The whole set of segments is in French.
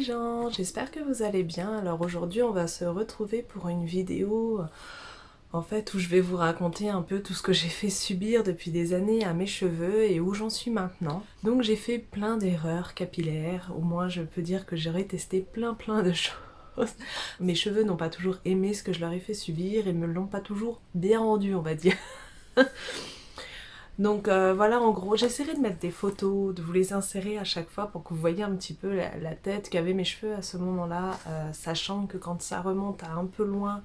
gens, j'espère que vous allez bien. Alors aujourd'hui on va se retrouver pour une vidéo en fait où je vais vous raconter un peu tout ce que j'ai fait subir depuis des années à mes cheveux et où j'en suis maintenant. Donc j'ai fait plein d'erreurs capillaires, au moins je peux dire que j'ai testé plein de choses. Mes cheveux n'ont pas toujours aimé ce que je leur ai fait subir et me l'ont pas toujours bien rendu, on va dire. Donc voilà, en gros, j'essaierai de mettre des photos, de vous les insérer à chaque fois pour que vous voyez un petit peu la tête qu'avaient mes cheveux à ce moment-là, sachant que quand ça remonte à un peu loin,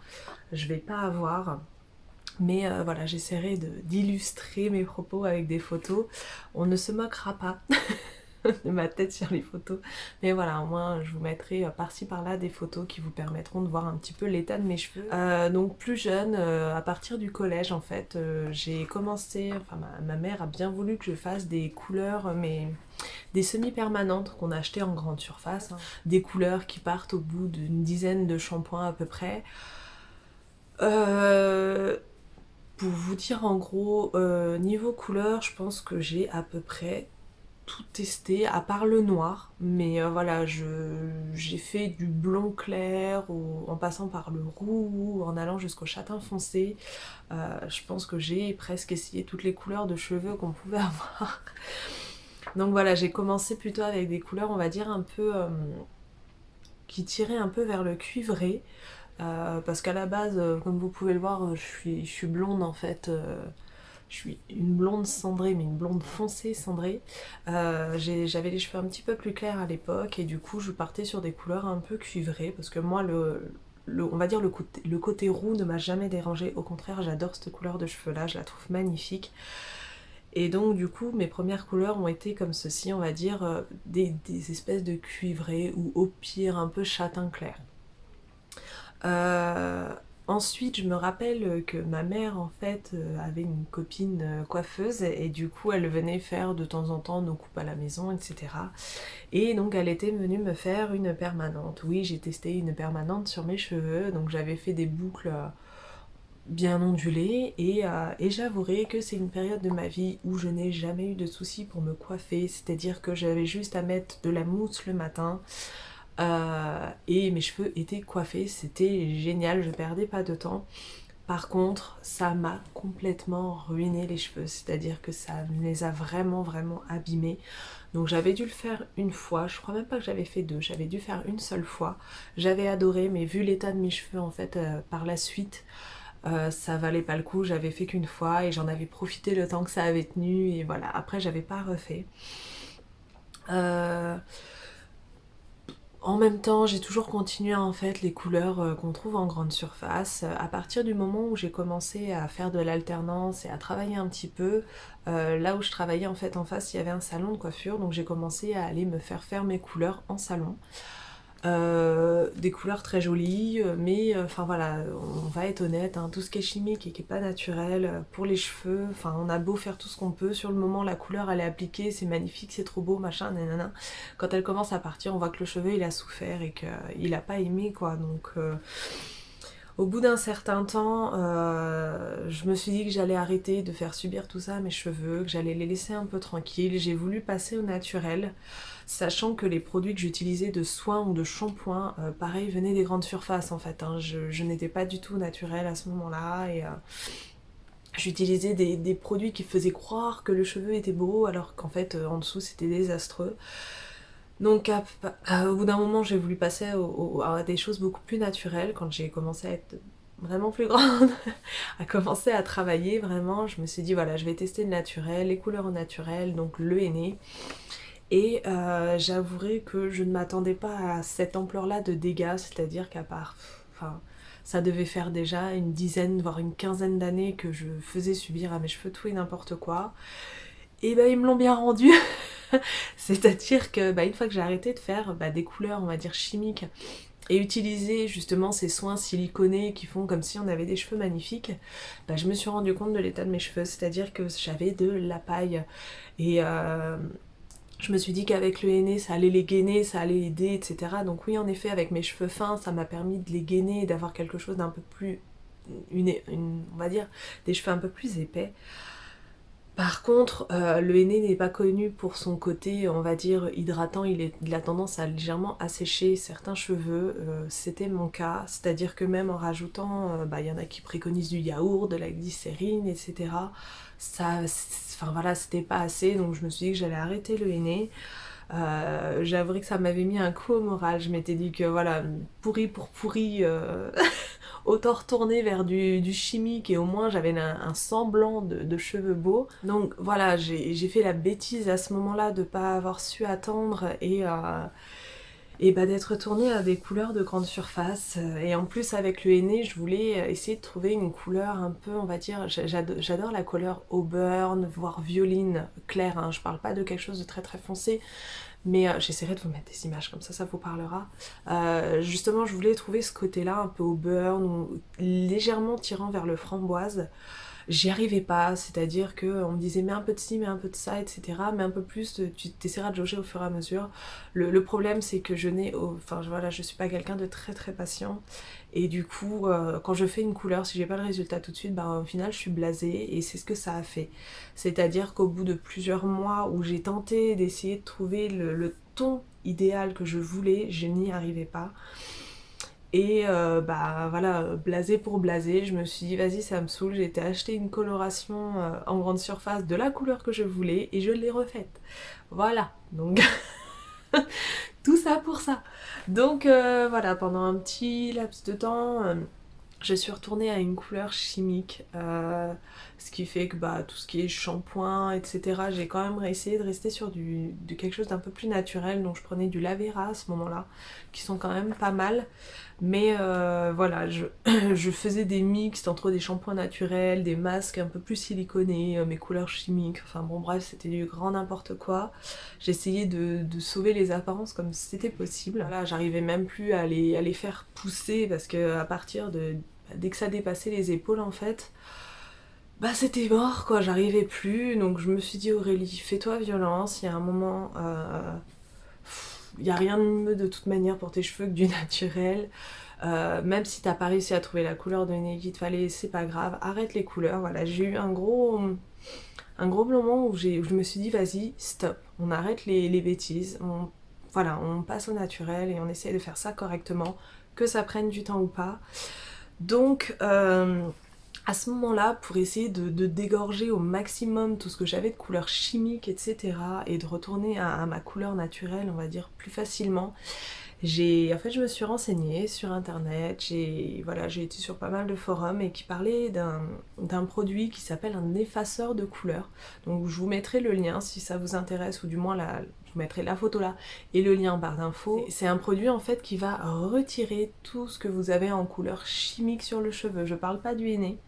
je vais pas avoir. Mais voilà, j'essaierai d'illustrer mes propos avec des photos. On ne se moquera pas de ma tête sur les photos. Mais voilà, au moins je vous mettrai par-ci par-là des photos qui vous permettront de voir un petit peu l'état de mes cheveux. Donc plus jeune, à partir du collège en fait, j'ai commencé, enfin ma mère a bien voulu que je fasse des couleurs, mais des semi-permanentes qu'on achetait en grande surface. Hein. Des couleurs qui partent au bout d'une dizaine de shampoings à peu près. Pour vous dire en gros, niveau couleur, je pense que j'ai à peu près tout testé, à part le noir. Mais voilà, j'ai fait du blond clair, en passant par le roux, en allant jusqu'au châtain foncé. Je pense que j'ai presque essayé toutes les couleurs de cheveux qu'on pouvait avoir. Donc voilà, j'ai commencé plutôt avec des couleurs, on va dire, un peu qui tiraient un peu vers le cuivré. Parce qu'à la base, comme vous pouvez le voir, je suis blonde en fait. Je suis une blonde cendrée, mais une blonde foncée cendrée. J'avais les cheveux un petit peu plus clairs à l'époque et du coup je partais sur des couleurs un peu cuivrées parce que moi on va dire le côté roux ne m'a jamais dérangé. Au contraire, j'adore cette couleur de cheveux là, je la trouve magnifique. Et donc du coup mes premières couleurs ont été comme ceci, on va dire des espèces de cuivrés ou au pire un peu châtain clair. Euh, Ensuite, je me rappelle que ma mère, en fait, avait une copine coiffeuse et du coup, elle venait faire de temps en temps nos coupes à la maison, etc. Et donc, elle était venue me faire une permanente. Oui, j'ai testé une permanente sur mes cheveux, donc j'avais fait des boucles bien ondulées et j'avouerai que c'est une période de ma vie où je n'ai jamais eu de soucis pour me coiffer, c'est-à-dire que j'avais juste à mettre de la mousse le matin. Et mes cheveux étaient coiffés, c'était génial, je perdais pas de temps. Par contre, ça m'a complètement ruiné les cheveux, c'est-à-dire que ça me les a vraiment abîmés. Donc j'avais dû le faire une fois, je crois même pas que j'avais fait deux, j'avais dû faire une seule fois. J'avais adoré, mais vu l'état de mes cheveux en fait par la suite, ça valait pas le coup, j'avais fait qu'une fois et j'en avais profité le temps que ça avait tenu et voilà, après j'avais pas refait. Euh, En même temps, j'ai toujours continué en fait les couleurs qu'on trouve en grande surface. À partir du moment où j'ai commencé à faire de l'alternance et à travailler un petit peu, là où je travaillais en fait en face, il y avait un salon de coiffure, donc j'ai commencé à aller me faire mes couleurs en salon. Des couleurs très jolies, mais enfin voilà, on va être honnête, hein, tout ce qui est chimique et qui est pas naturel, pour les cheveux, enfin on a beau faire tout ce qu'on peut, sur le moment la couleur elle est appliquée, c'est magnifique, c'est trop beau, machin, nanana. Quand elle commence à partir, on voit que le cheveu il a souffert et qu'il a pas aimé quoi, donc au bout d'un certain temps, je me suis dit que j'allais arrêter de faire subir tout ça à mes cheveux, que j'allais les laisser un peu tranquilles. J'ai voulu passer au naturel, sachant que les produits que j'utilisais de soins ou de shampoing, pareil, venaient des grandes surfaces en fait. Hein. Je n'étais pas du tout naturelle à ce moment-là et j'utilisais des produits qui faisaient croire que le cheveu était beau alors qu'en fait en dessous c'était désastreux. Donc au bout d'un moment j'ai voulu passer à des choses beaucoup plus naturelles quand j'ai commencé à être vraiment plus grande, à commencer à travailler vraiment, je me suis dit voilà je vais tester le naturel, les couleurs au naturel, donc le henné. Et j'avouerai que je ne m'attendais pas à cette ampleur-là de dégâts, c'est-à-dire qu'à part, enfin, ça devait faire déjà une dizaine, voire une quinzaine d'années que je faisais subir à mes cheveux tout et n'importe quoi. Et bah ils me l'ont bien rendu. C'est-à-dire que bah, une fois que j'ai arrêté de faire des couleurs, on va dire chimiques, et utiliser justement ces soins siliconés qui font comme si on avait des cheveux magnifiques, bah, je me suis rendu compte de l'état de mes cheveux, c'est-à-dire que j'avais de la paille. Et je me suis dit qu'avec le henné, ça allait les gainer, ça allait aider, etc. Donc oui, en effet, avec mes cheveux fins, ça m'a permis de les gainer et d'avoir quelque chose d'un peu plus... on va dire, des cheveux un peu plus épais. Par Par contre, le henné n'est pas connu pour son côté, on va dire, hydratant, il a tendance à légèrement assécher certains cheveux, c'était mon cas, c'est-à-dire que même en rajoutant, il y en a qui préconisent du yaourt, de la glycérine, etc. Enfin voilà, c'était pas assez, donc je me suis dit que j'allais arrêter le henné. J'avouerai que ça m'avait mis un coup au moral, je m'étais dit que voilà, pourri pour pourri, autant retourner vers du chimique et au moins j'avais un semblant de cheveux beaux. Donc voilà, j'ai fait la bêtise à ce moment-là de pas avoir su attendre et d'être retournée à des couleurs de grande surface. Et en plus avec le henné, je voulais essayer de trouver une couleur un peu, on va dire, j'adore la couleur auburn, voire violine claire, hein. Je parle pas de quelque chose de très très foncé, mais j'essaierai de vous mettre des images comme ça vous parlera. Justement, je voulais trouver ce côté-là un peu auburn ou légèrement tirant vers le framboise. J'y arrivais pas, c'est-à-dire qu'on me disait mets un peu de ci, mets un peu de ça, etc. Mais un peu plus, tu t'essaieras de jauger au fur et à mesure. Le problème c'est que je suis pas quelqu'un de très très patient. Et du coup, quand je fais une couleur, si j'ai pas le résultat tout de suite, au final je suis blasée et c'est ce que ça a fait. C'est-à-dire qu'au bout de plusieurs mois où j'ai tenté d'essayer de trouver le ton idéal que je voulais, je n'y arrivais pas. Et voilà, blasé pour blasé, je me suis dit vas-y ça me saoule, j'ai été acheter une coloration en grande surface de la couleur que je voulais et je l'ai refaite. Voilà, donc tout ça pour ça. Donc voilà, pendant un petit laps de temps, je suis retournée à une couleur chimique, ce qui fait que tout ce qui est shampoing, etc., j'ai quand même essayé de rester sur de quelque chose d'un peu plus naturel, donc je prenais du Lavera à ce moment-là, qui sont quand même pas mal, mais voilà, je faisais des mixtes entre des shampoings naturels, des masques un peu plus siliconés, mes couleurs chimiques, enfin bon bref, c'était du grand n'importe quoi. J'essayais de sauver les apparences comme c'était possible. Voilà, j'arrivais même plus à les faire pousser parce que à partir dès que ça dépassait les épaules en fait, c'était mort quoi, j'arrivais plus. Donc je me suis dit Aurélie, fais-toi violence, il y a un moment, il n'y a rien de mieux de toute manière pour tes cheveux que du naturel. Même si t'as pas réussi à trouver la couleur de nez qu'il te fallait, c'est pas grave, arrête les couleurs. Voilà, j'ai eu un gros moment où je me suis dit vas-y, stop, on arrête les bêtises, on passe au naturel et on essaie de faire ça correctement, que ça prenne du temps ou pas. Donc à ce moment-là, pour essayer de dégorger au maximum tout ce que j'avais de couleurs chimiques, etc., et de retourner à ma couleur naturelle, on va dire, plus facilement, je me suis renseignée sur internet, j'ai été sur pas mal de forums et qui parlaient d'un produit qui s'appelle un effaceur de couleurs. Donc je vous mettrai le lien si ça vous intéresse, ou du moins je vous mettrai la photo là et le lien en barre d'infos. C'est un produit en fait qui va retirer tout ce que vous avez en couleur chimique sur le cheveu. Je parle pas du henné,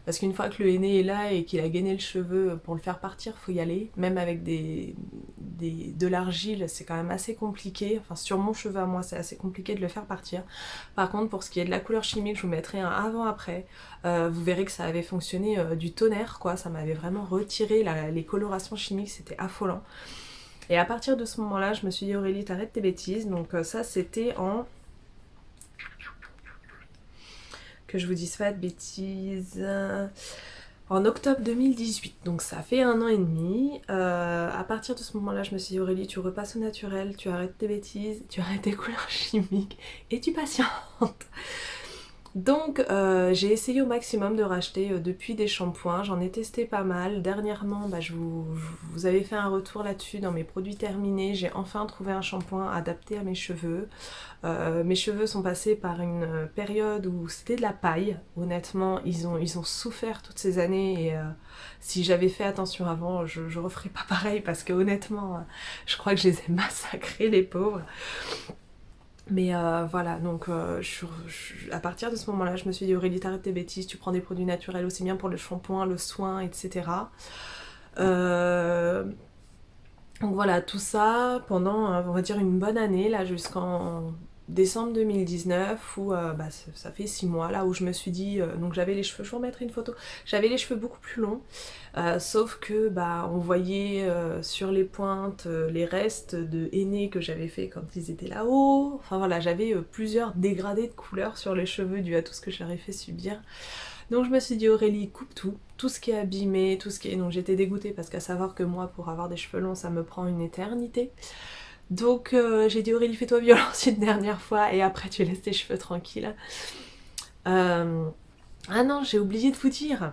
parce qu'une fois que le henné est là et qu'il a gainé le cheveu, pour le faire partir, faut y aller. Même avec de l'argile, c'est quand même assez compliqué. Enfin, sur mon cheveu à moi, c'est assez compliqué de le faire partir. Par contre, pour ce qui est de la couleur chimique, je vous mettrai un avant-après. Vous verrez que ça avait fonctionné du tonnerre, quoi. Ça m'avait vraiment retiré les colorations chimiques, c'était affolant. Et à partir de ce moment-là, je me suis dit Aurélie, t'arrêtes tes bêtises. Donc ça, c'était que je vous dise pas de bêtises, en octobre 2018, donc ça fait 1 an et demi. À partir de ce moment-là, je me suis dit Aurélie, tu repasses au naturel, tu arrêtes tes bêtises, tu arrêtes tes couleurs chimiques et tu patientes. Donc j'ai essayé au maximum de racheter depuis des shampoings, j'en ai testé pas mal. Dernièrement, je vous avais fait un retour là-dessus dans mes produits terminés, j'ai enfin trouvé un shampoing adapté à mes cheveux. Mes cheveux sont passés par une période où c'était de la paille, honnêtement, ils ont souffert toutes ces années et si j'avais fait attention avant, je referais pas pareil parce que honnêtement, je crois que je les ai massacrés les pauvres. Mais voilà, donc à partir de ce moment-là, je me suis dit Aurélie, t'arrêtes tes bêtises, tu prends des produits naturels aussi bien pour le shampoing, le soin, etc. Donc voilà, tout ça pendant, on va dire, une bonne année, là, jusqu'en décembre 2019, où ça fait 6 mois, là, où je me suis dit, donc j'avais les cheveux, je vous remettrai une photo, j'avais les cheveux beaucoup plus longs, sauf que, on voyait sur les pointes les restes de henné que j'avais fait quand ils étaient là-haut, enfin voilà, j'avais plusieurs dégradés de couleurs sur les cheveux dû à tout ce que j'avais fait subir. Donc je me suis dit Aurélie, coupe tout ce qui est abîmé, tout ce qui est... Donc j'étais dégoûtée parce qu'à savoir que moi pour avoir des cheveux longs ça me prend une éternité. Donc j'ai dit Aurélie fais-toi violence une dernière fois et après tu laisses tes cheveux tranquilles. Ah non, j'ai oublié de vous dire.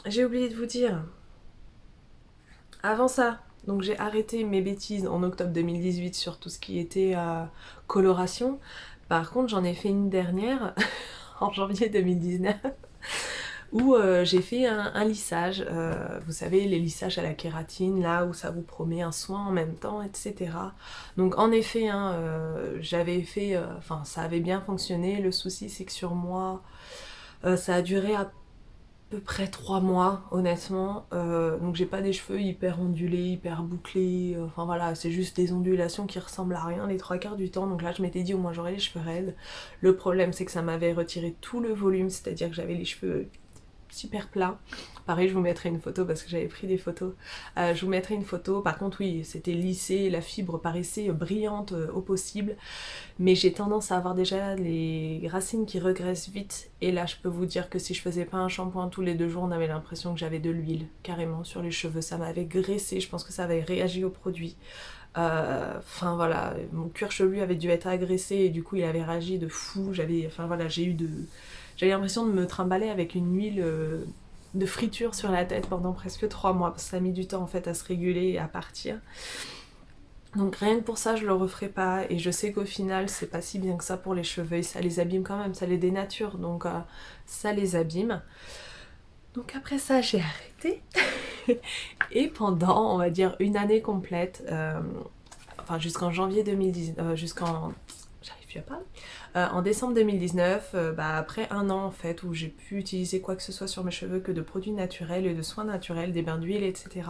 J'ai oublié de vous dire. Avant ça, donc j'ai arrêté mes bêtises en octobre 2018 sur tout ce qui était coloration. Par contre, j'en ai fait une dernière en janvier 2019 où j'ai fait un lissage. Vous savez, les lissages à la kératine, là où ça vous promet un soin en même temps, etc. Donc en effet, hein, j'avais fait... Enfin, ça avait bien fonctionné. Le souci, c'est que sur moi, ça a duré à peu près 3 mois honnêtement, donc j'ai pas des cheveux hyper ondulés, hyper bouclés, enfin voilà, c'est juste des ondulations qui ressemblent à rien les 3 quarts du temps, donc là je m'étais dit au moins j'aurais les cheveux raides. Le problème c'est que ça m'avait retiré tout le volume, c'est à dire que j'avais les cheveux super plat. Pareil, je vous mettrai une photo parce que j'avais pris des photos. Je vous mettrai une photo. Par contre, oui, c'était lissé, la fibre paraissait brillante au possible. Mais j'ai tendance à avoir déjà les racines qui regraissent vite. Et là, je peux vous dire que si je faisais pas un shampoing tous les 2 jours, on avait l'impression que j'avais de l'huile carrément sur les cheveux. Ça m'avait graissé. Je pense que ça avait réagi au produit. Enfin voilà, mon cuir chevelu avait dû être agressé et du coup il avait réagi de fou. Enfin voilà, j'avais l'impression de me trimballer avec une huile de friture sur la tête pendant presque 3 mois parce que ça a mis du temps en fait à se réguler et à partir. Donc rien que pour ça je le referai pas et je sais qu'au final c'est pas si bien que ça pour les cheveux et ça les abîme quand même, ça les dénature donc ça les abîme. Donc après ça j'ai arrêté et pendant on va dire une année complète, enfin jusqu'en janvier 2010, j'arrive plus à parler. En décembre 2019, après un an en fait où j'ai pu utiliser quoi que ce soit sur mes cheveux que de produits naturels et de soins naturels, des bains d'huile, etc.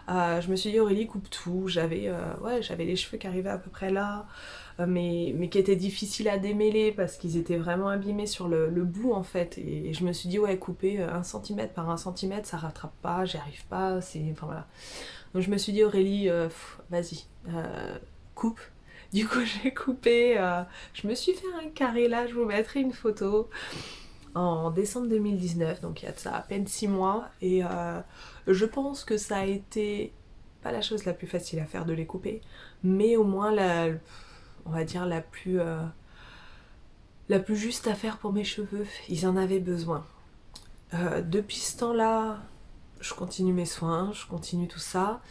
Je me suis dit Aurélie coupe tout, j'avais les cheveux qui arrivaient à peu près là, mais qui étaient difficiles à démêler parce qu'ils étaient vraiment abîmés sur le bout en fait. Et je me suis dit ouais couper 1 cm par 1 cm ça rattrape pas, j'y arrive pas, enfin voilà. Donc je me suis dit Aurélie, vas-y, coupe. Du coup j'ai coupé, je me suis fait un carré là, je vous mettrai une photo en décembre 2019, donc il y a de ça à peine 6 mois, et je pense que ça a été pas la chose la plus facile à faire de les couper, mais au moins on va dire la plus juste à faire pour mes cheveux, ils en avaient besoin. Depuis ce temps-là, je continue mes soins, je continue tout ça.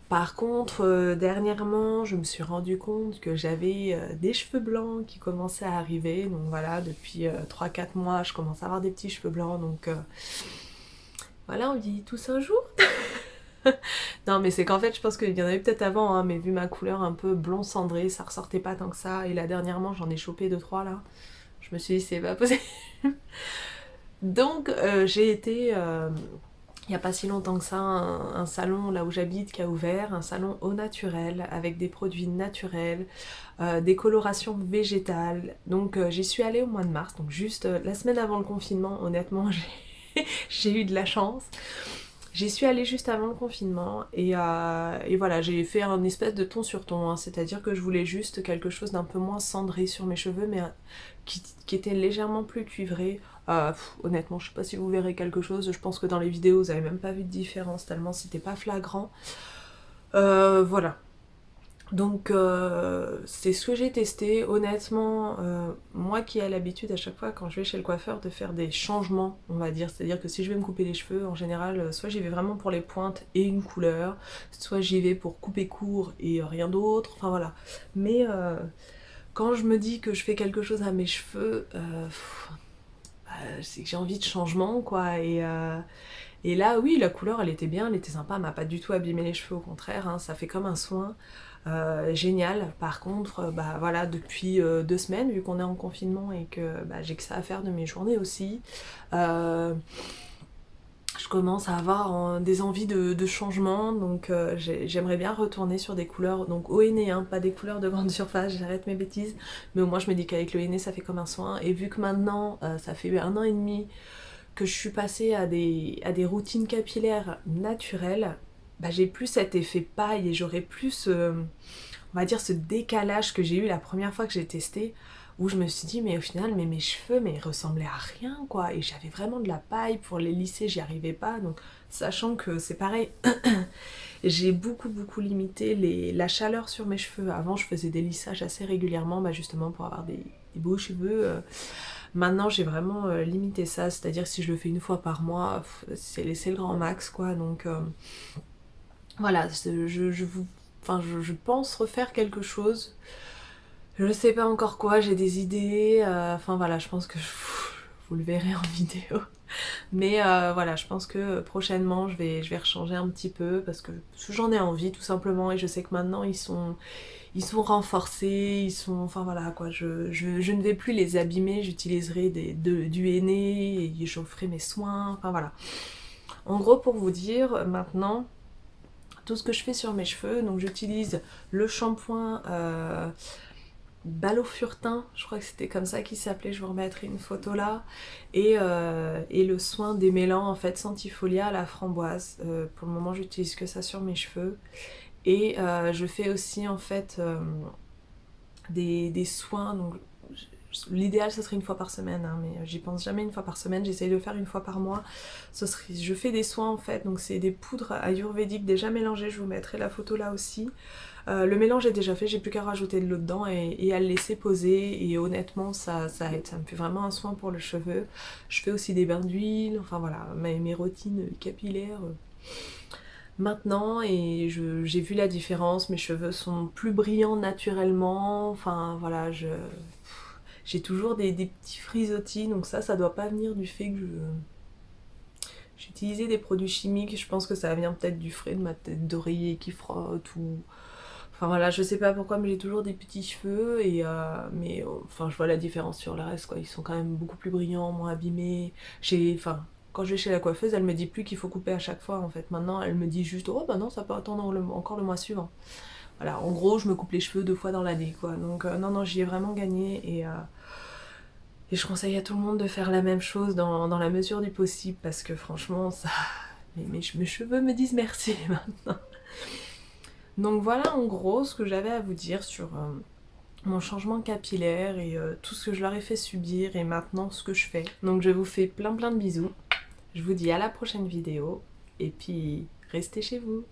Par contre, dernièrement, je me suis rendu compte que j'avais des cheveux blancs qui commençaient à arriver. Donc voilà, depuis 3-4 mois, je commence à avoir des petits cheveux blancs. Donc voilà, on dit tous un jour. Non, mais c'est qu'en fait, je pense qu'il y en avait peut-être avant, hein, mais vu ma couleur un peu blond cendré, ça ressortait pas tant que ça. Et là, dernièrement, j'en ai chopé 2-3 là. Je me suis dit, c'est pas possible. Donc j'ai été... il n'y a pas si longtemps que ça, un salon là où j'habite qui a ouvert, un salon au naturel, avec des produits naturels, des colorations végétales. Donc j'y suis allée au mois de mars, donc juste la semaine avant le confinement, honnêtement j'ai eu de la chance. J'y suis allée juste avant le confinement et voilà, j'ai fait un espèce de ton sur ton, hein, c'est-à-dire que je voulais juste quelque chose d'un peu moins cendré sur mes cheveux, mais qui était légèrement plus cuivré. Honnêtement, je sais pas si vous verrez quelque chose, je pense que dans les vidéos vous avez même pas vu de différence tellement c'était pas flagrant. Voilà. Donc c'est ce que j'ai testé. Honnêtement, moi qui ai l'habitude à chaque fois quand je vais chez le coiffeur de faire des changements, on va dire, c'est-à-dire que si je vais me couper les cheveux, en général, soit j'y vais vraiment pour les pointes et une couleur, soit j'y vais pour couper court et rien d'autre, enfin voilà. Mais quand je me dis que je fais quelque chose à mes cheveux, c'est que j'ai envie de changement quoi et là oui la couleur elle était bien, elle était sympa, elle m'a pas du tout abîmé les cheveux, au contraire hein, ça fait comme un soin génial. Par contre voilà depuis 2 semaines vu qu'on est en confinement et que j'ai que ça à faire de mes journées aussi, je commence à avoir des envies de changement, donc j'aimerais bien retourner sur des couleurs, donc au henné, hein, pas des couleurs de grande surface, j'arrête mes bêtises, mais au moins je me dis qu'avec le henné ça fait comme un soin, et vu que maintenant ça fait 1 an et demi que je suis passée à des routines capillaires naturelles, j'ai plus cet effet paille et j'aurais plus, on va dire, ce décalage que j'ai eu la première fois que j'ai testé, où je me suis dit mais au final mais mes cheveux mais ils ressemblaient à rien quoi, et j'avais vraiment de la paille pour les lisser, j'y arrivais pas, donc sachant que c'est pareil, j'ai beaucoup limité la chaleur sur mes cheveux. Avant je faisais des lissages assez régulièrement bah, justement pour avoir des beaux cheveux. Maintenant j'ai vraiment limité ça, c'est-à-dire que si je le fais une fois par mois, c'est laisser le grand max quoi, donc voilà, je pense refaire quelque chose. Je sais pas encore quoi, j'ai des idées, enfin voilà, je pense que vous le verrez en vidéo. Mais voilà, je pense que prochainement je vais rechanger un petit peu parce que j'en ai envie tout simplement, et je sais que maintenant ils sont renforcés, ils sont, enfin voilà quoi, je ne vais plus les abîmer, j'utiliserai du henné et je ferai mes soins, enfin voilà. En gros pour vous dire maintenant tout ce que je fais sur mes cheveux, donc j'utilise le shampoing Balofurtin, je crois que c'était comme ça qu'il s'appelait, je vous remettrai une photo là, et le soin démêlant en fait Centifolia à la framboise. Pour le moment j'utilise que ça sur mes cheveux, et je fais aussi en fait des soins, donc l'idéal ce serait une fois par semaine, hein, mais j'y pense jamais une fois par semaine, j'essaye de le faire une fois par mois. Je fais des soins en fait, donc c'est des poudres ayurvédiques déjà mélangées, je vous mettrai la photo là aussi. Le mélange est déjà fait, j'ai plus qu'à rajouter de l'eau dedans et à le laisser poser, et honnêtement ça aide, ça me fait vraiment un soin pour le cheveu. Je fais aussi des bains d'huile, enfin voilà, mes routines capillaires maintenant, et j'ai vu la différence, mes cheveux sont plus brillants naturellement, enfin voilà, j'ai toujours des petits frisottis, donc ça doit pas venir du fait que j'ai utilisé des produits chimiques, je pense que ça vient peut-être du frais de ma tête d'oreiller qui frotte, ou enfin voilà, je sais pas pourquoi, mais j'ai toujours des petits cheveux, et mais enfin je vois la différence sur le reste quoi, ils sont quand même beaucoup plus brillants, moins abîmés. Enfin quand je vais chez la coiffeuse, elle me dit plus qu'il faut couper à chaque fois en fait. Maintenant elle me dit juste oh bah non, ça peut attendre encore le mois suivant. Voilà, en gros je me coupe les cheveux 2 fois dans l'année quoi. Donc non j'y ai vraiment gagné, et je conseille à tout le monde de faire la même chose dans la mesure du possible, parce que franchement ça mes cheveux me disent merci maintenant. Donc voilà en gros ce que j'avais à vous dire sur mon changement capillaire, et tout ce que je leur ai fait subir, et maintenant ce que je fais. Donc je vous fais plein de bisous. Je vous dis à la prochaine vidéo, et puis restez chez vous.